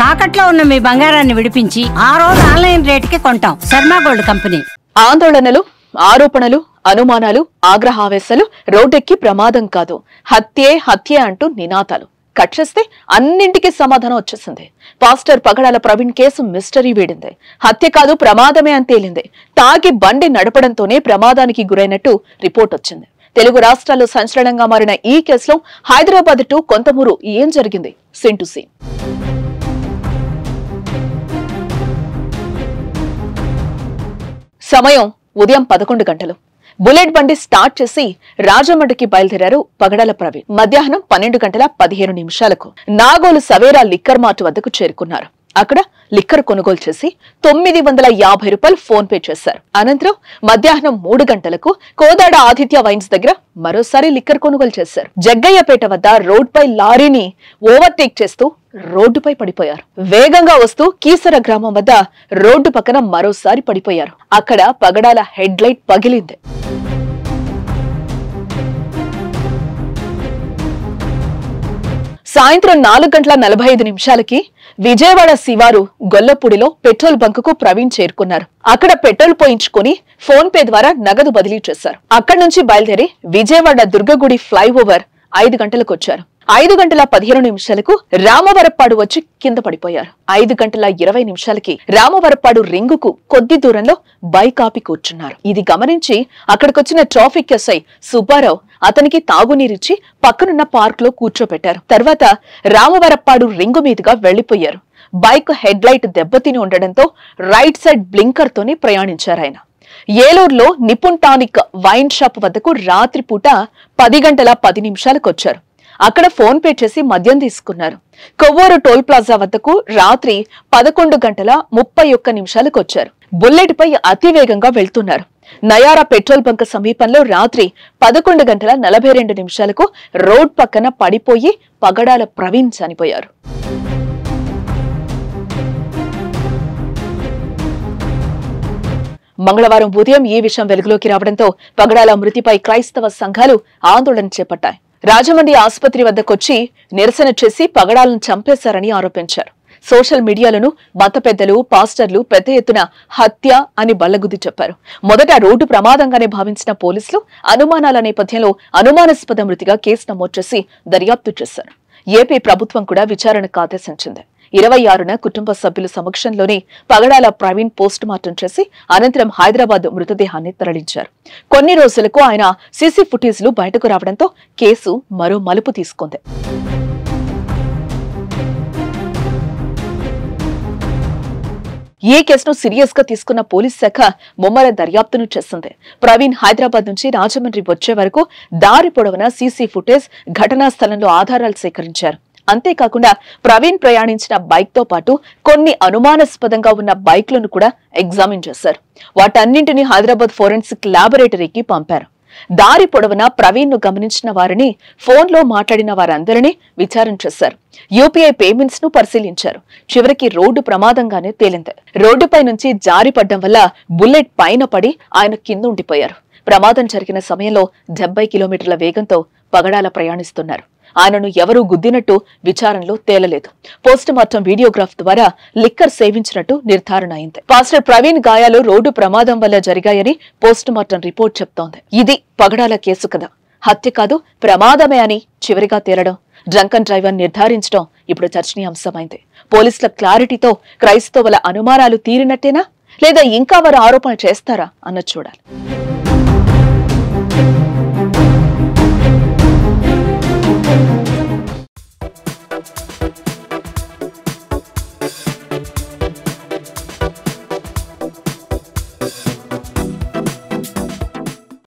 తాకట్లో ఉన్న మీ బంగారాన్ని విడిపించి ఆ రోజు ఆన్లైన్ రేటుకి కొంటాం. Sharma gold company. ఆందోళనలు, ఆరోపణలు, అనుమానాలు, ఆగ్రహావేశాలు, రోడ్డెక్కి ప్రమాదం కాదు, హత్యే హత్యే అంటూ నినాదాలు. కట్ చేస్తే అన్నింటికీ సమాధానం వచ్చేసింది. పాస్టర్ పగడాల ప్రవీణ్ కేసు మిస్టరీ వీడింది. హత్య కాదు, ప్రమాదమే అని తేలింది. తాగి బండి నడపడంతోనే ప్రమాదానికి గురైనట్టు రిపోర్ట్ వచ్చింది. తెలుగు రాష్ట్రాల్లో సంచలనంగా మారిన ఈ కేసులో హైదరాబాద్ టు కొంతమూరు ఏం జరిగింది? Scene to scene. సమయం ఉదయం 11 గంటలు. బుల్లెట్ బండి స్టార్ట్ చేసి రాజమండ్రికి బయలుదేరారు పగడాల ప్రవీణ్. మధ్యాహ్నం 12:15 నాగోలు సవేరా లిక్కర్ మార్ట్ వద్దకు చేరుకున్నారు. అక్కడ లిక్కర్ కొనుగోలు చేసి 950 రూపాయలు ఫోన్ పే చేశారు. అనంతరం మధ్యాహ్నం 3 గంటలకు కోదాడ ఆదిత్య వైన్స్ దగ్గర మరోసారి లిక్కర్ కొనుగోలు చేశారు. జగ్గయ్యపేట వద్ద రోడ్ పై లారీని ఓవర్టేక్ చేస్తూ రోడ్డుపై పడిపోయారు. వేగంగా వస్తూ కీసర గ్రామం వద్ద రోడ్డు పక్కన మరోసారి పడిపోయారు. అక్కడ పగడాల హెడ్ లైట్ పగిలింది. సాయంత్రం 4:45 విజయవాడ శివారు గొల్లపూడిలో పెట్రోల్ బంకుకు ప్రవీణ్ చేరుకున్నారు. అక్కడ పెట్రోల్ పోయించుకుని ఫోన్ పే ద్వారా నగదు బదిలీ చేశారు. అక్కడి నుంచి బయలుదేరి విజయవాడ దుర్గగుడి ఫ్లైఓవర్ 5 గంటలకు వచ్చారు. 5:15 రామవరప్పాడు వచ్చి కింద పడిపోయారు. 5:20 రామవరప్పాడు రింగుకు కొద్ది దూరంలో బైక్ ఆపి కూర్చున్నారు. ఇది గమనించి అక్కడికొచ్చిన ట్రాఫిక్ ఎస్ఐ సుబ్బారావు అతనికి తాగునీరిచ్చి పక్కనున్న పార్క్ లో కూర్చోబెట్టారు. తర్వాత రామవరప్పాడు రింగు మీదుగా వెళ్లిపోయారు. బైక్ హెడ్ లైట్ దెబ్బతిని ఉండడంతో రైట్ సైడ్ బ్లింకర్ తోనే ప్రయాణించారాయన. ఏలూరులో నిపుణ్ టానిక్ వైన్ షాప్ వద్దకు రాత్రిపూట 10:10 వచ్చారు. అక్కడ ఫోన్ పే చేసి మద్యం తీసుకున్నారు. కొవ్వూరు టోల్ ప్లాజా వద్దకు రాత్రి 11:31 వచ్చారు. బుల్లెట్ పై అతివేగంగా వెళ్తున్నారు. నయారా పెట్రోల్ బంక్ సమీపంలో రాత్రి 11:42 రోడ్ పక్కన పడిపోయి పగడాల ప్రవీణ్ చనిపోయారు. మంగళవారం ఉదయం ఈ విషయం వెలుగులోకి రావడంతో పగడాల మృతిపై క్రైస్తవ సంఘాలు ఆందోళన చేపట్టాయి. రాజమండ్రి ఆసుపత్రి వద్దకొచ్చి నిరసన చేసి పగడాలను చంపేశారని ఆరోపించారు. సోషల్ మీడియాలను మత పెద్దలు, పాస్టర్లు పెద్ద ఎత్తున హత్య అని బల్లగుద్ది చెప్పారు. మొదట రోడ్డు ప్రమాదంగానే భావించిన పోలీసులు అనుమానాల నేపథ్యంలో అనుమానాస్పద మృతిగా కేసు నమోదు చేసి దర్యాప్తు చేశారు. ఏపీ ప్రభుత్వం కూడా విచారణకు ఆదేశించింది. 26న కుటుంబ సభ్యుల సమక్షంలోనే పగడాల ప్రవీణ్ పోస్ట్ మార్టం చేసి అనంతరం హైదరాబాద్ మృతదేహాన్ని తరలించారు. కొన్ని రోజులకు ఆయన సీసీ ఫుటేజ్లు బయటకు రావడంతో కేసు మరో మలుపు తీసుకుంది. ఈ కేసును సీరియస్ గా తీసుకున్న పోలీస్ శాఖ ముమ్మర దర్యాప్తును చేసింది. ప్రవీణ్ హైదరాబాద్ నుంచి రాజమండ్రి వచ్చే వరకు దారి పొడవునా సీసీ ఫుటేజ్, ఘటనా స్థలంలో ఆధారాలు సేకరించారు. అంతేకాకుండా ప్రవీణ్ ప్రయాణించిన బైక్ తో పాటు కొన్ని అనుమానాస్పదంగా ఉన్న బైక్లను కూడా ఎగ్జామిన్ చేశారు. వాటన్నింటినీ హైదరాబాద్ ఫోరెన్సిక్ ల్యాబొరేటరీకి పంపారు. దారి పొడవునా ప్రవీణ్ ను గమనించిన వారిని, ఫోన్ లో మాట్లాడిన వారందరినీ విచారణ చేశారు. యూపీఐ పేమెంట్స్ ను పరిశీలించారు. చివరికి రోడ్డు ప్రమాదంగానే తేలింది. రోడ్డుపై నుంచి జారి పడ్డం వల్ల బుల్లెట్ పైన పడి ఆయన కింద ఉండిపోయారు. ప్రమాదం జరిగిన సమయంలో 70 కిలోమీటర్ల వేగంతో పగడాల ప్రయాణిస్తున్నారు. ఆయనను ఎవరూ గుద్దినట్టు విచారణలో తేలలేదు. పోస్ట్ మార్టం వీడియోగ్రాఫ్ ద్వారా లిక్కర్ సేవించినట్టు నిర్ధారణ అయింది. పాస్టర్ ప్రవీణ్ గాయాలు రోడ్డు ప్రమాదం వల్ల జరిగాయని పోస్ట్ మార్టం రిపోర్ట్ చెప్తోంది. ఇది పగడాల కేసు కదా, హత్య కాదు ప్రమాదమే అని చివరిగా తేలడం, డ్రంకన్ డ్రైవర్ నిర్ధారించడం ఇప్పుడు చర్చనీయాంశమైంది. పోలీసుల క్లారిటీతో క్రైస్తవుల అనుమానాలు తీరినట్టేనా, లేదా ఇంకా వారు ఆరోపణ చేస్తారా అన్నది చూడాలి.